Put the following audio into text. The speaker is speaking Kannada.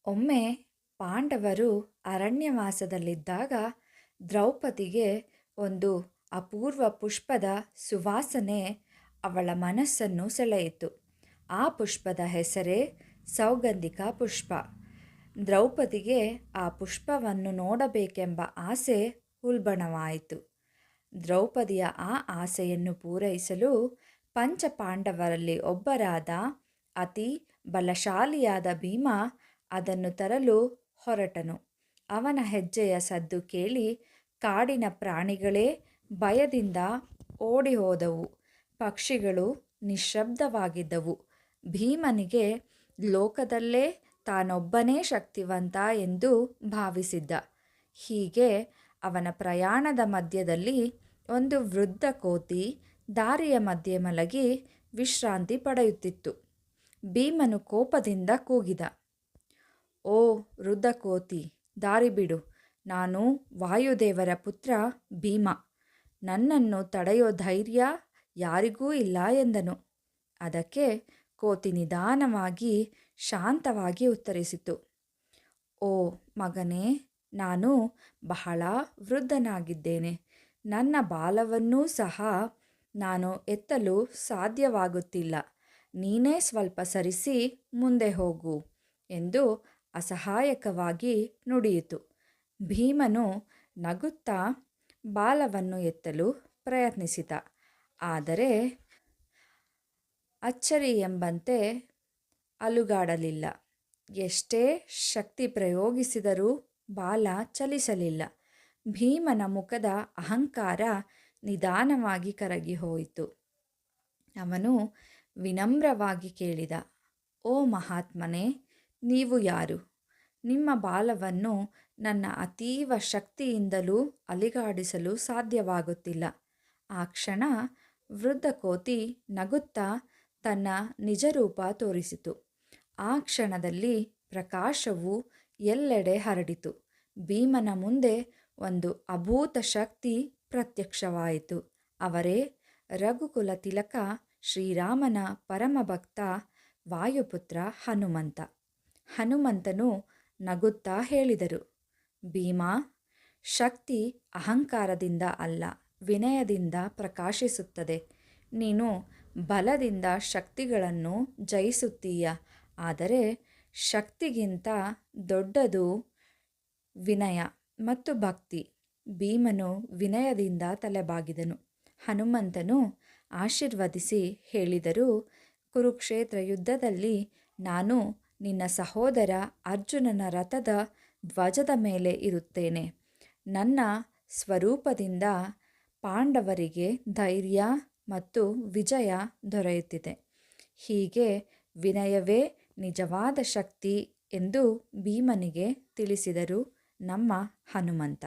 ಒಮ್ಮೆ ಪಾಂಡವರು ಅರಣ್ಯವಾಸದಲ್ಲಿದ್ದಾಗ ದ್ರೌಪದಿಗೆ ಒಂದು ಅಪೂರ್ವ ಪುಷ್ಪದ ಸುವಾಸನೆ ಅವಳ ಮನಸ್ಸನ್ನು ಸೆಳೆಯಿತು. ಆ ಪುಷ್ಪದ ಹೆಸರೇ ಸೌಗಂಧಿಕ ಪುಷ್ಪ. ದ್ರೌಪದಿಗೆ ಆ ಪುಷ್ಪವನ್ನು ನೋಡಬೇಕೆಂಬ ಆಸೆ ಉಲ್ಬಣವಾಯಿತು. ದ್ರೌಪದಿಯ ಆ ಆಸೆಯನ್ನು ಪೂರೈಸಲು ಪಂಚಪಾಂಡವರಲ್ಲಿ ಒಬ್ಬರಾದ ಅತಿ ಬಲಶಾಲಿಯಾದ ಭೀಮ ಅದನ್ನು ತರಲು ಹೊರಟನು. ಅವನ ಹೆಜ್ಜೆಯ ಸದ್ದು ಕೇಳಿ ಕಾಡಿನ ಪ್ರಾಣಿಗಳೇ ಭಯದಿಂದ ಓಡಿಹೋದವು. ಪಕ್ಷಿಗಳು ನಿಶ್ಶಬ್ದವಾಗಿದ್ದವು. ಭೀಮನಿಗೆ ಲೋಕದಲ್ಲೇ ತಾನೊಬ್ಬನೇ ಶಕ್ತಿವಂತ ಎಂದು ಭಾವಿಸಿದ್ದ. ಹೀಗೆ ಅವನ ಪ್ರಯಾಣದ ಮಧ್ಯದಲ್ಲಿ ಒಂದು ವೃದ್ಧ ಕೋತಿ ದಾರಿಯ ಮಧ್ಯೆ ಮಲಗಿ ವಿಶ್ರಾಂತಿ ಪಡೆಯುತ್ತಿತ್ತು. ಭೀಮನು ಕೋಪದಿಂದ ಕೂಗಿದ, "ಓ ವೃದ್ಧ ಕೋತಿ, ದಾರಿ ಬಿಡು. ನಾನು ವಾಯುದೇವರ ಪುತ್ರ ಭೀಮ. ನನ್ನನ್ನು ತಡೆಯೋ ಧೈರ್ಯ ಯಾರಿಗೂ ಇಲ್ಲ" ಎಂದನು. ಅದಕ್ಕೆ ಕೋತಿ ನಿಧಾನವಾಗಿ ಶಾಂತವಾಗಿ ಉತ್ತರಿಸಿತು, "ಓ ಮಗನೇ, ನಾನು ಬಹಳ ವೃದ್ಧನಾಗಿದ್ದೇನೆ. ನನ್ನ ಬಾಲವನ್ನೂ ಸಹ ನಾನು ಎತ್ತಲು ಸಾಧ್ಯವಾಗುತ್ತಿಲ್ಲ. ನೀನೇ ಸ್ವಲ್ಪ ಸರಿಸಿ ಮುಂದೆ ಹೋಗು" ಎಂದು ಅಸಹಾಯಕವಾಗಿ ನುಡಿಯಿತು. ಭೀಮನು ನಗುತ್ತಾ ಬಾಲವನ್ನು ಎತ್ತಲು ಪ್ರಯತ್ನಿಸಿದ. ಆದರೆ ಅಚ್ಚರಿ ಎಂಬಂತೆ ಅಲುಗಾಡಲಿಲ್ಲ. ಎಷ್ಟೇ ಶಕ್ತಿ ಪ್ರಯೋಗಿಸಿದರೂ ಬಾಲ ಚಲಿಸಲಿಲ್ಲ. ಭೀಮನ ಮುಖದ ಅಹಂಕಾರ ನಿಧಾನವಾಗಿ ಕರಗಿ ಹೋಯಿತು. ಅವನು ವಿನಮ್ರವಾಗಿ ಕೇಳಿದ, "ಓ ಮಹಾತ್ಮನೇ, ನೀವು ಯಾರು? ನಿಮ್ಮ ಬಾಲವನ್ನು ನನ್ನ ಅತೀವ ಶಕ್ತಿಯಿಂದಲೂ ಅಲಿಗಾಡಿಸಲು ಸಾಧ್ಯವಾಗುತ್ತಿಲ್ಲ." ಆ ಕ್ಷಣ ವೃದ್ಧ ಕೋತಿ ನಗುತ್ತಾ ತನ್ನ ನಿಜರೂಪ ತೋರಿಸಿತು. ಆ ಕ್ಷಣದಲ್ಲಿ ಪ್ರಕಾಶವು ಎಲ್ಲೆಡೆ ಹರಡಿತು. ಭೀಮನ ಮುಂದೆ ಒಂದು ಅಭೂತ ಶಕ್ತಿ ಪ್ರತ್ಯಕ್ಷವಾಯಿತು. ಅವರೇ ರಘುಕುಲ ತಿಲಕ ಶ್ರೀರಾಮನ ಪರಮಭಕ್ತ ವಾಯುಪುತ್ರ ಹನುಮಂತ. ಹನುಮಂತನು ನಗುತ್ತಾ ಹೇಳಿದರು, "ಭೀಮಾ, ಶಕ್ತಿ ಅಹಂಕಾರದಿಂದ ಅಲ್ಲ, ವಿನಯದಿಂದ ಪ್ರಕಾಶಿಸುತ್ತದೆ. ನೀನು ಬಲದಿಂದ ಶಕ್ತಿಗಳನ್ನು ಜಯಿಸುತ್ತೀಯ. ಆದರೆ ಶಕ್ತಿಗಿಂತ ದೊಡ್ಡದು ವಿನಯ ಮತ್ತು ಭಕ್ತಿ." ಭೀಮನು ವಿನಯದಿಂದ ತಲೆಬಾಗಿದನು. ಹನುಮಂತನು ಆಶೀರ್ವದಿಸಿ ಹೇಳಿದರು, "ಕುರುಕ್ಷೇತ್ರ ಯುದ್ಧದಲ್ಲಿ ನಾನು ನಿನ್ನ ಸಹೋದರ ಅರ್ಜುನನ ರಥದ ಧ್ವಜದ ಮೇಲೆ ಇರುತ್ತೇನೆ. ನನ್ನ ಸ್ವರೂಪದಿಂದ ಪಾಂಡವರಿಗೆ ಧೈರ್ಯ ಮತ್ತು ವಿಜಯ ದೊರೆಯುತ್ತಿದೆ." ಹೀಗೆ ವಿನಯವೇ ನಿಜವಾದ ಶಕ್ತಿ ಎಂದು ಭೀಮನಿಗೆ ತಿಳಿಸಿದರು ನಮ್ಮ ಹನುಮಂತ.